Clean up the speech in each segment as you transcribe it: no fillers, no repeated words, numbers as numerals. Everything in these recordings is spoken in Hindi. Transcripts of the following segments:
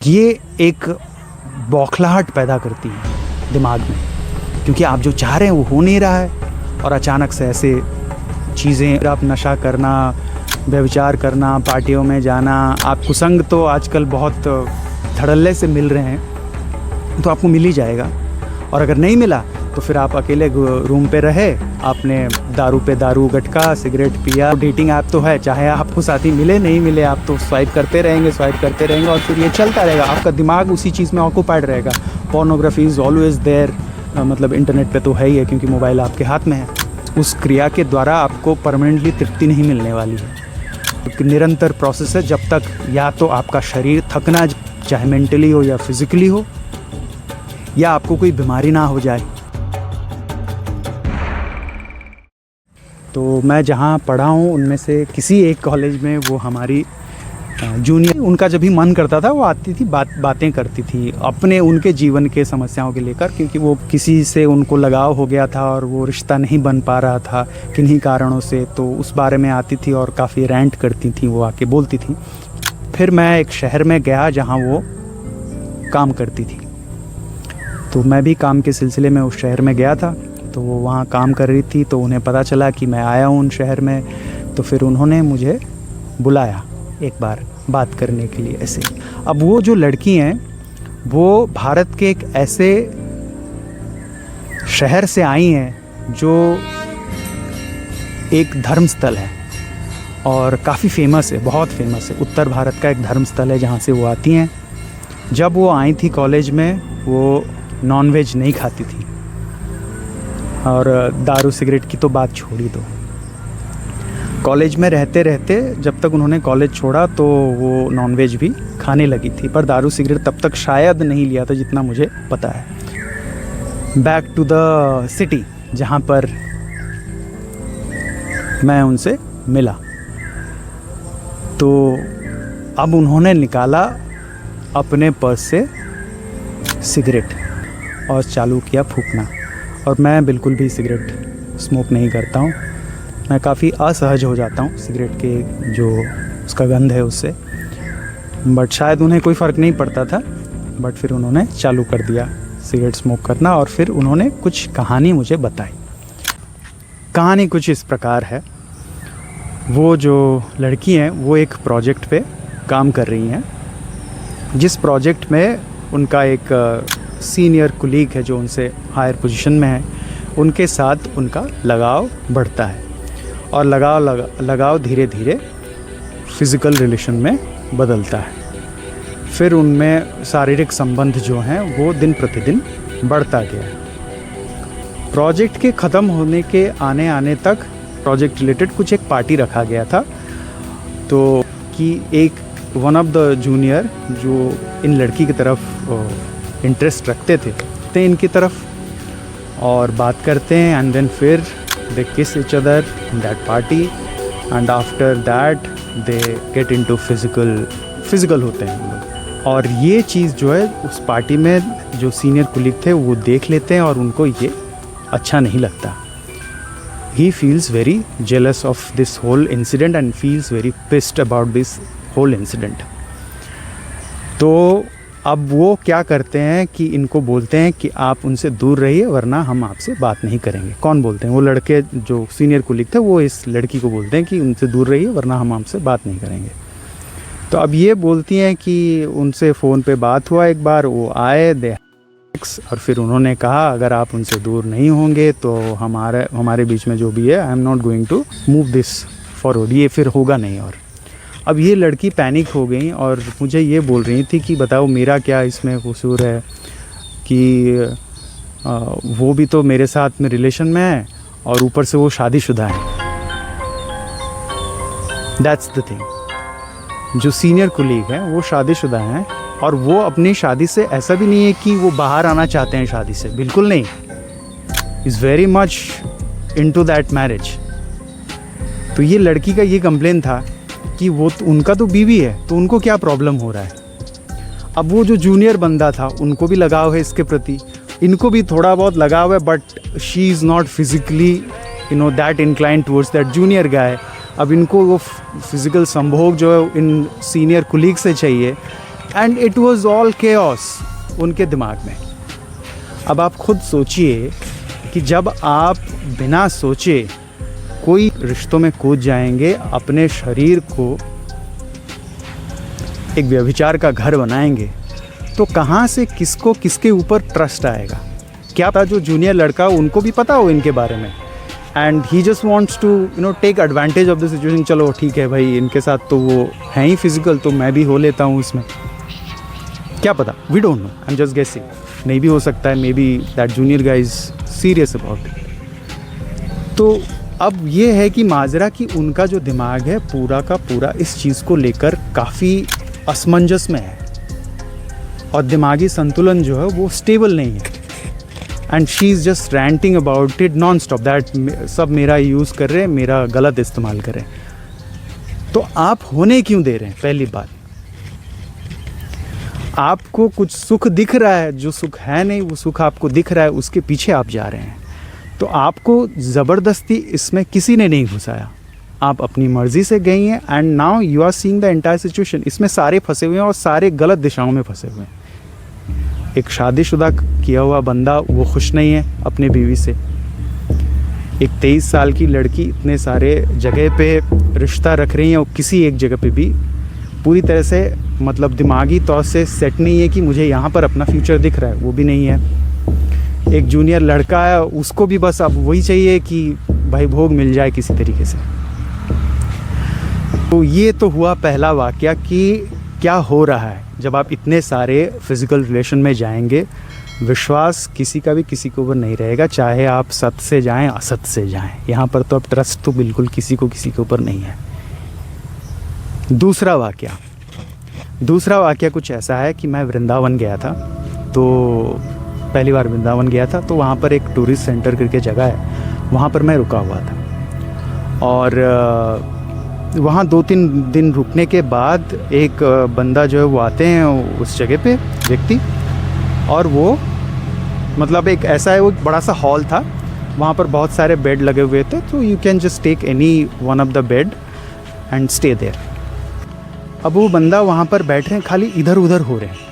ये एक बौखलाहट पैदा करती है दिमाग में, क्योंकि आप जो चाह रहे हैं वो हो नहीं रहा है और अचानक से ऐसे चीज़ें, आप नशा करना, व्यभिचार करना, पार्टियों में जाना, आप कुसंग तो आजकल बहुत धड़ल्ले से मिल रहे हैं, तो आपको मिल ही जाएगा। और अगर नहीं मिला तो फिर आप अकेले रूम पे रहे, आपने दारू पे दारू, गटका, सिगरेट पिया। डेटिंग ऐप तो है, चाहे आपको साथी मिले नहीं मिले, आप तो स्वाइप करते रहेंगे और फिर ये चलता रहेगा, आपका दिमाग उसी चीज़ में ऑक्यूपाइड रहेगा। पोर्नोग्राफी इज़ ऑलवेज देयर, मतलब इंटरनेट पे तो है ही है, क्योंकि मोबाइल आपके हाथ में है। उस क्रिया के द्वारा आपको परमानेंटली तृप्ति नहीं मिलने वाली है, तो निरंतर प्रोसेस है। जब तक या तो आपका शरीर थकना, चाहे मेंटली हो या फिज़िकली हो, या आपको कोई बीमारी ना हो जाए। तो मैं जहाँ पढ़ा हूँ उनमें से किसी एक कॉलेज में वो हमारी जूनियर, उनका जब भी मन करता था वो आती थी, बातें करती थी अपने उनके जीवन के समस्याओं के लेकर, क्योंकि वो किसी से उनको लगाव हो गया था और वो रिश्ता नहीं बन पा रहा था किन्हीं कारणों से, तो उस बारे में आती थी और काफ़ी रेंट करती थी, वो आके बोलती थी। फिर मैं एक शहर में गया जहाँ वो काम करती थी, तो मैं भी काम के सिलसिले में उस शहर में गया था। तो वो वहाँ काम कर रही थी, तो उन्हें पता चला कि मैं आया हूँ उन शहर में, तो फिर उन्होंने मुझे बुलाया एक बार बात करने के लिए ऐसे। अब वो जो लड़की हैं वो भारत के एक ऐसे शहर से आई हैं जो एक धर्मस्थल है और काफ़ी फेमस है, बहुत फेमस है, उत्तर भारत का एक धर्मस्थल है जहाँ से वो आती हैं। जब वो आई थी कॉलेज में, वो नॉनवेज नहीं खाती थी, और दारू सिगरेट की तो बात छोड़ ही दो। कॉलेज में रहते रहते जब तक उन्होंने कॉलेज छोड़ा तो वो नॉनवेज भी खाने लगी थी, पर दारू सिगरेट तब तक शायद नहीं लिया था जितना मुझे पता है। बैक टू द सिटी जहाँ पर मैं उनसे मिला, तो अब उन्होंने निकाला अपने पर्स से सिगरेट और चालू किया फूंकना। और मैं बिल्कुल भी सिगरेट स्मोक नहीं करता हूँ, मैं काफ़ी असहज हो जाता हूँ सिगरेट के जो उसका गंध है उससे, बट शायद उन्हें कोई फ़र्क नहीं पड़ता था। बट फिर उन्होंने चालू कर दिया सिगरेट स्मोक करना, और फिर उन्होंने कुछ कहानी मुझे बताई। कहानी कुछ इस प्रकार है, वो जो लड़की हैं वो एक प्रोजेक्ट पे काम कर रही हैं, जिस प्रोजेक्ट में उनका एक सीनियर कुलीग है जो उनसे हायर पोजीशन में है, उनके साथ उनका लगाव बढ़ता है, और लगाव धीरे धीरे फिज़िकल रिलेशन में बदलता है। फिर उनमें शारीरिक संबंध जो हैं वो दिन प्रतिदिन बढ़ता गया। प्रोजेक्ट के ख़त्म होने के आने तक प्रोजेक्ट रिलेटेड कुछ एक पार्टी रखा गया था, तो कि एक वन ऑफ द जूनियर जो इन लड़की की तरफ इंटरेस्ट रखते थे इनकी तरफ, और बात करते हैं, एंड देन फिर they kiss each other in that party, and after that they get into physical होते हैं हम लोग। और ये चीज़ जो है उस पार्टी में जो सीनियर कुलीग थे वो देख लेते हैं और उनको ये अच्छा नहीं लगता। He feels very jealous of this whole incident and feels very pissed about this whole incident. तो अब वो क्या करते हैं कि इनको बोलते हैं कि आप उनसे दूर रहिए वरना हम आपसे बात नहीं करेंगे। कौन बोलते हैं? वो लड़के जो सीनियर कुलीग थे वो इस लड़की को बोलते हैं कि उनसे दूर रहिए वरना हम आपसे बात नहीं करेंगे। तो अब ये बोलती हैं कि उनसे फ़ोन पे बात हुआ एक बार, वो आए और फिर उन्होंने कहा अगर आप उनसे दूर नहीं होंगे तो हमारे बीच में जो भी है, I am not going to move this forward, ये फिर होगा नहीं। और अब ये लड़की पैनिक हो गई और मुझे ये बोल रही थी कि बताओ मेरा क्या इसमें कसूर है, कि वो भी तो मेरे साथ में रिलेशन में है और ऊपर से वो शादीशुदा है। दैट्स द थिंग, जो सीनियर कुलीग हैं वो शादीशुदा हैं, और वो अपनी शादी से, ऐसा भी नहीं है कि वो बाहर आना चाहते हैं शादी से, बिल्कुल नहीं, is very much into that marriage. तो ये लड़की का ये कंप्लेन था कि वो तो, उनका तो बीवी है तो उनको क्या प्रॉब्लम हो रहा है। अब वो जो जूनियर बंदा था उनको भी लगाव है इसके प्रति, इनको भी थोड़ा बहुत लगाव है, but she is not physically that inclined towards that junior guy. अब इनको वो फिज़िकल संभोग जो है इन सीनियर कुलीग से चाहिए, and it was all chaos उनके दिमाग में। अब आप खुद सोचिए कि जब आप बिना सोचे कोई रिश्तों में कूद जाएंगे, अपने शरीर को एक व्यभिचार का घर बनाएंगे, तो कहाँ से किसको किसके ऊपर ट्रस्ट आएगा? क्या पता जो जूनियर लड़का उनको भी पता हो इनके बारे में, and he just wants to take advantage of the situation. चलो ठीक है भाई, इनके साथ तो वो है ही फिजिकल, तो मैं भी हो लेता हूँ इसमें। क्या पता, we don't know, I am just guessing. नहीं भी हो सकता है, maybe that junior guy is serious about it. तो अब ये है कि माजरा कि उनका जो दिमाग है पूरा का पूरा इस चीज़ को लेकर काफ़ी असमंजस में है, और दिमागी संतुलन जो है वो स्टेबल नहीं है। And she is just ranting about it non stop, that सब मेरा यूज़ कर रहे हैं, मेरा गलत इस्तेमाल कर रहे हैं। तो आप होने क्यों दे रहे हैं? पहली बात, आपको कुछ सुख दिख रहा है, जो सुख है नहीं वो सुख आपको दिख रहा है, उसके पीछे आप जा रहे हैं। तो आपको ज़बरदस्ती इसमें किसी ने नहीं घुसाया, आप अपनी मर्ज़ी से गई हैं, and now you are seeing the entire situation. इसमें सारे फंसे हुए हैं और सारे गलत दिशाओं में फंसे हुए हैं। एक शादीशुदा किया हुआ बंदा वो खुश नहीं है अपने बीवी से, एक 23 साल की लड़की इतने सारे जगह पे रिश्ता रख रही है और किसी एक जगह पे भी पूरी तरह से मतलब दिमागी तौर से सेट नहीं है कि मुझे यहाँ पर अपना फ्यूचर दिख रहा है, वो भी नहीं है। एक जूनियर लड़का है, उसको भी बस अब वही चाहिए कि भाई भोग मिल जाए किसी तरीके से। तो ये तो हुआ पहला वाक़या कि क्या हो रहा है जब आप इतने सारे फिज़िकल रिलेशन में जाएंगे। विश्वास किसी का भी किसी के ऊपर नहीं रहेगा, चाहे आप सत से जाएं असत से जाएं। यहाँ पर तो अब ट्रस्ट तो बिल्कुल किसी को किसी के ऊपर नहीं है। दूसरा वाक़या कुछ ऐसा है कि मैं वृंदावन गया था, तो पहली बार वृंदावन गया था, तो वहाँ पर एक टूरिस्ट सेंटर करके जगह है, वहाँ पर मैं रुका हुआ था। और वहाँ 2-3 दिन रुकने के बाद एक बंदा जो है वो आते हैं उस जगह पे, व्यक्ति, और वो मतलब एक ऐसा है, वो एक बड़ा सा हॉल था, वहाँ पर बहुत सारे बेड लगे हुए थे, तो you can just take any one of the bed and stay there. अब वो बंदा वहाँ पर बैठ रहे हैं, खाली इधर उधर हो रहे हैं।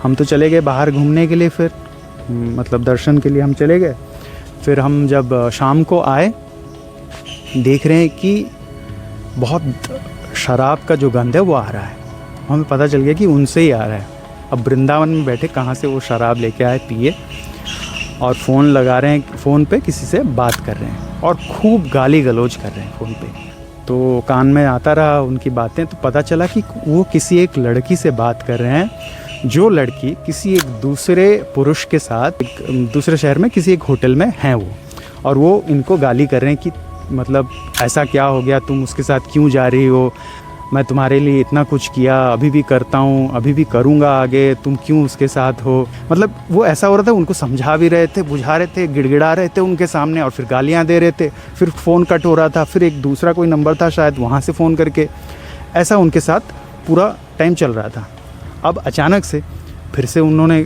हम तो चले गए बाहर घूमने के लिए, फिर मतलब दर्शन के लिए हम चले गए। फिर हम जब शाम को आए, देख रहे हैं कि बहुत शराब का जो गंध है वो आ रहा है। हमें पता चल गया कि उनसे ही आ रहा है। अब वृंदावन में बैठे कहाँ से वो शराब लेके आए, पिए, और फ़ोन लगा रहे हैं, फ़ोन पे किसी से बात कर रहे हैं और खूब गाली गलौज कर रहे हैं फ़ोन पे। तो कान में आता रहा उनकी बातें, तो पता चला कि वो किसी एक लड़की से बात कर रहे हैं, जो लड़की किसी एक दूसरे पुरुष के साथ एक दूसरे शहर में किसी एक होटल में हैं वो, और वो इनको गाली कर रहे हैं कि मतलब ऐसा क्या हो गया, तुम उसके साथ क्यों जा रही हो, मैं तुम्हारे लिए इतना कुछ किया, अभी भी करता हूँ, अभी भी करूँगा आगे, तुम क्यों उसके साथ हो। मतलब वो ऐसा हो रहा था, उनको समझा भी रहे थे, बुझा रहे थे, गिड़गिड़ा रहे थे उनके सामने, और फिर गालियाँ दे रहे थे। फिर फ़ोन कट हो रहा था, फिर एक दूसरा कोई नंबर था शायद, वहाँ से फ़ोन करके, ऐसा उनके साथ पूरा टाइम चल रहा था। अब अचानक से फिर से उन्होंने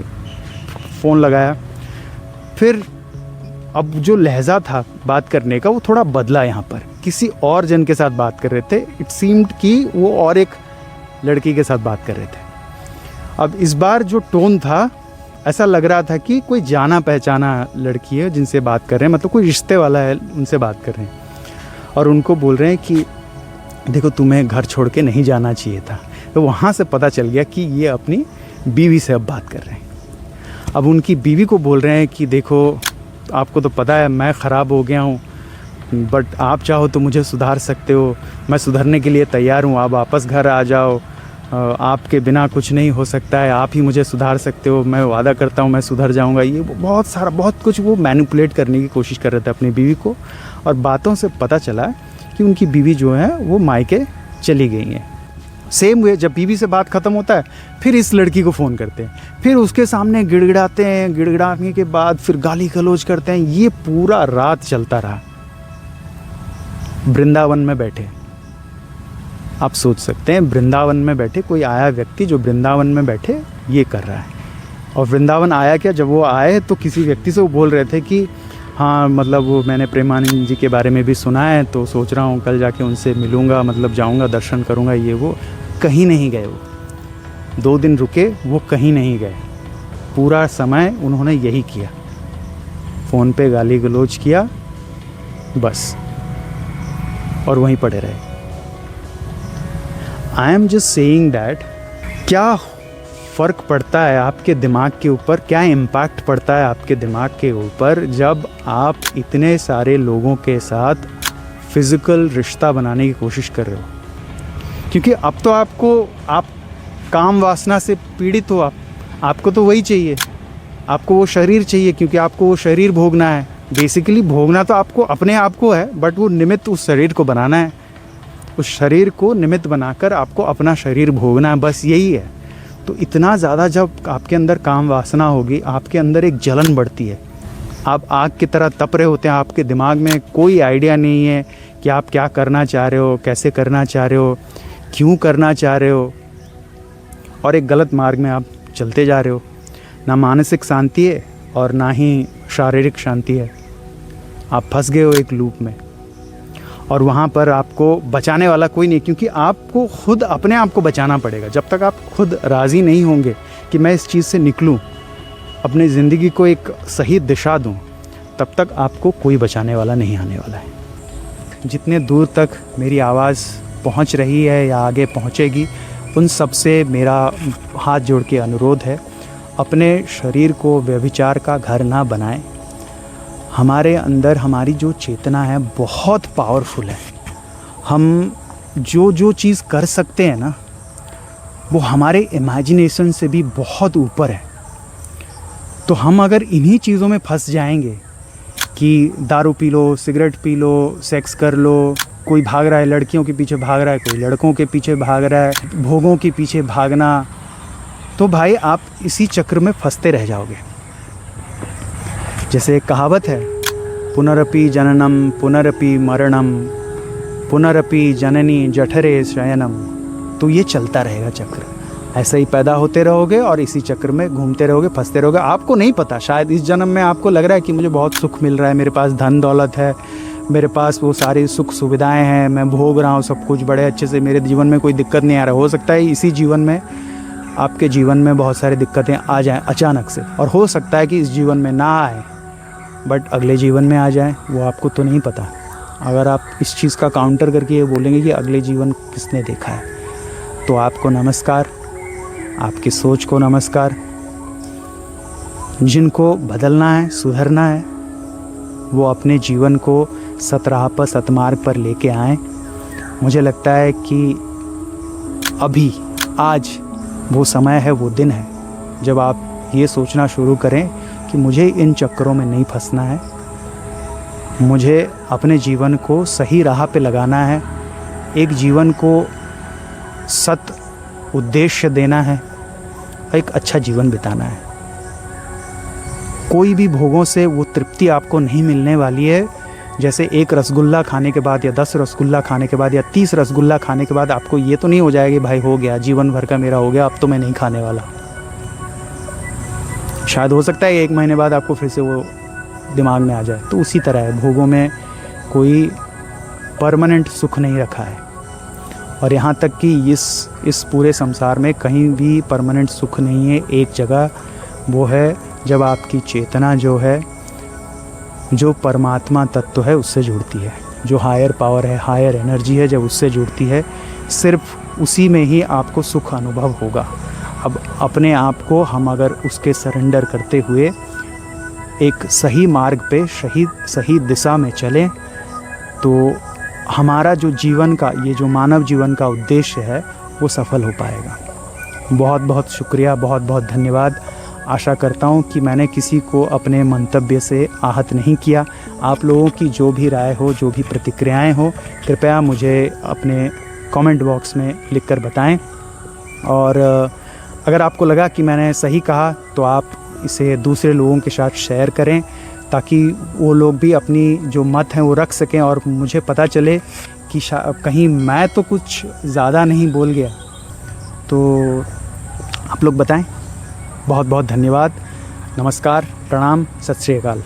फ़ोन लगाया, फिर अब जो लहजा था बात करने का वो थोड़ा बदला। यहाँ पर किसी और जन के साथ बात कर रहे थे, इट सीम्ड कि वो और एक लड़की के साथ बात कर रहे थे। अब इस बार जो टोन था, ऐसा लग रहा था कि कोई जाना पहचाना लड़की है जिनसे बात कर रहे हैं, मतलब कोई रिश्ते वाला है, उनसे बात कर रहे हैं, और उनको बोल रहे हैं कि देखो तुम्हें घर छोड़ के नहीं जाना चाहिए था। तो वहाँ से पता चल गया कि ये अपनी बीवी से अब बात कर रहे हैं। अब उनकी बीवी को बोल रहे हैं कि देखो आपको तो पता है मैं ख़राब हो गया हूँ, बट आप चाहो तो मुझे सुधार सकते हो, मैं सुधरने के लिए तैयार हूँ, आप वापस घर आ जाओ, आपके बिना कुछ नहीं हो सकता है, आप ही मुझे सुधार सकते हो, मैं वादा करता हूँ मैं सुधर जाऊँगा। ये बहुत सारा बहुत कुछ वो मैनिपुलेट करने की कोशिश कर रहे थे अपनी बीवी को, और बातों से पता चला कि उनकी बीवी जो है वो मायके चली गई हैं। सेम वे जब बीवी से बात ख़त्म होता है, फिर इस लड़की को फ़ोन करते हैं, फिर उसके सामने गिड़गिड़ाते हैं, गिड़गिड़ाने के बाद फिर गाली गलौज करते हैं। ये पूरा रात चलता रहा वृंदावन में बैठे। आप सोच सकते हैं वृंदावन में बैठे कोई आया व्यक्ति जो वृंदावन में बैठे ये कर रहा है। और वृंदावन आया क्या, जब वो आए तो किसी व्यक्ति से वो बोल रहे थे कि हाँ मतलब वो मैंने प्रेमानंद जी के बारे में भी सुना है, तो सोच रहा हूँ कल जाके उनसे मिलूँगा, मतलब जाऊँगा दर्शन करूँगा, ये वो। कहीं नहीं गए वो। 2 दिन रुके, वो कहीं नहीं गए। पूरा समय उन्होंने यही किया, फ़ोन पे गाली गलौज किया बस, और वहीं पड़े रहे। आई एम जस्ट सेइंग दैट क्या फ़र्क पड़ता है आपके दिमाग के ऊपर, क्या इम्पैक्ट पड़ता है आपके दिमाग के ऊपर जब आप इतने सारे लोगों के साथ फिज़िकल रिश्ता बनाने की कोशिश कर रहे हो। क्योंकि अब तो आप काम वासना से पीड़ित हो, आपको तो वही चाहिए, आपको वो शरीर चाहिए, क्योंकि आपको वो शरीर भोगना है। बेसिकली भोगना तो आपको अपने आप को है, बट वो निमित्त उस शरीर को बनाना है, उस शरीर को निमित्त बनाकर आपको अपना शरीर भोगना है, बस यही है। तो इतना ज़्यादा जब आपके अंदर काम वासना होगी, आपके अंदर एक जलन बढ़ती है, आप आग की तरह तप रहे होते हैं, आपके दिमाग में कोई आइडिया नहीं है कि आप क्या करना चाह रहे हो, कैसे करना चाह रहे हो, क्यों करना चाह रहे हो, और एक गलत मार्ग में आप चलते जा रहे हो। ना मानसिक शांति है और ना ही शारीरिक शांति है, आप फंस गए हो एक लूप में, और वहाँ पर आपको बचाने वाला कोई नहीं, क्योंकि आपको खुद अपने आप को बचाना पड़ेगा। जब तक आप खुद राज़ी नहीं होंगे कि मैं इस चीज़ से निकलूँ, अपनी ज़िंदगी को एक सही दिशा दूँ, तब तक आपको कोई बचाने वाला नहीं आने वाला है। जितने दूर तक मेरी आवाज़ पहुँच रही है या आगे पहुँचेगी, उन सब से मेरा हाथ जोड़ के अनुरोध है, अपने शरीर को व्यभिचार का घर ना बनाएं। हमारे अंदर हमारी जो चेतना है बहुत पावरफुल है। हम जो चीज़ कर सकते हैं ना, वो हमारे इमेजिनेशन से भी बहुत ऊपर है। तो हम अगर इन्हीं चीज़ों में फंस जाएंगे कि दारू P low, cigarette P low, sex कर लो, कोई भाग रहा है लड़कियों के पीछे भाग रहा है, कोई लड़कों के पीछे भाग रहा है, भोगों के पीछे भागना, तो भाई आप इसी चक्र में फंसते रह जाओगे। जैसे एक कहावत है, पुनरपि जननम पुनरपि मरणम पुनरपि जननी जठरे शयनम। तो ये चलता रहेगा चक्र, ऐसे ही पैदा होते रहोगे और इसी चक्र में घूमते रहोगे, फंसते रहोगे। आपको नहीं पता, शायद इस जन्म में आपको लग रहा है कि मुझे बहुत सुख मिल रहा है, मेरे पास धन दौलत है, मेरे पास वो सारी सुख सुविधाएं हैं, मैं भोग रहा हूँ सब कुछ बड़े अच्छे से, मेरे जीवन में कोई दिक्कत नहीं आ रहा। हो सकता है इसी जीवन में आपके जीवन में बहुत सारी दिक्कतें आ जाएं अचानक से, और हो सकता है कि इस जीवन में ना आए, बट अगले जीवन में आ जाएं, वो आपको तो नहीं पता। अगर आप इस चीज़ का काउंटर करके ये बोलेंगे कि अगले जीवन किसने देखा है, तो आपको नमस्कार, आपकी सोच को नमस्कार। जिनको बदलना है, सुधरना है, वो अपने जीवन को सतराह पर, सतमार्ग पर लेके आएँ। मुझे लगता है कि अभी आज वो समय है, वो दिन है जब आप ये सोचना शुरू करें कि मुझे इन चक्करों में नहीं फंसना है, मुझे अपने जीवन को सही राह पे लगाना है, एक जीवन को सत उद्देश्य देना है, एक अच्छा जीवन बिताना है। कोई भी भोगों से वो तृप्ति आपको नहीं मिलने वाली है। जैसे एक रसगुल्ला खाने के बाद या 10 रसगुल्ला खाने के बाद या 30 रसगुल्ला खाने के बाद आपको ये तो नहीं हो जाएगा भाई हो गया, जीवन भर का मेरा हो गया, अब तो मैं नहीं खाने वाला। शायद हो सकता है 1 महीने बाद आपको फिर से वो दिमाग में आ जाए। तो उसी तरह है, भोगों में कोई परमानेंट सुख नहीं रखा है, और यहाँ तक कि इस पूरे संसार में कहीं भी परमानेंट सुख नहीं है। एक जगह वो है जब आपकी चेतना जो है, जो परमात्मा तत्व है उससे जुड़ती है, जो हायर पावर है, हायर एनर्जी है, जब उससे जुड़ती है, सिर्फ उसी में ही आपको सुख अनुभव होगा। अब अपने आप को हम अगर उसके सरेंडर करते हुए एक सही मार्ग पे सही दिशा में चलें, तो हमारा जो जीवन का, ये जो मानव जीवन का उद्देश्य है, वो सफल हो पाएगा। बहुत बहुत शुक्रिया, बहुत बहुत धन्यवाद। आशा करता हूँ कि मैंने किसी को अपने मंतव्य से आहत नहीं किया। आप लोगों की जो भी राय हो, जो भी प्रतिक्रियाएं हो, कृपया मुझे अपने कमेंट बॉक्स में लिखकर बताएं। और अगर आपको लगा कि मैंने सही कहा तो आप इसे दूसरे लोगों के साथ शेयर करें, ताकि वो लोग भी अपनी जो मत हैं वो रख सकें, और मुझे पता चले कि कहीं मैं तो कुछ ज़्यादा नहीं बोल गया। तो आप लोग बताएं। बहुत बहुत धन्यवाद। नमस्कार, प्रणाम, सत श्री अकाल।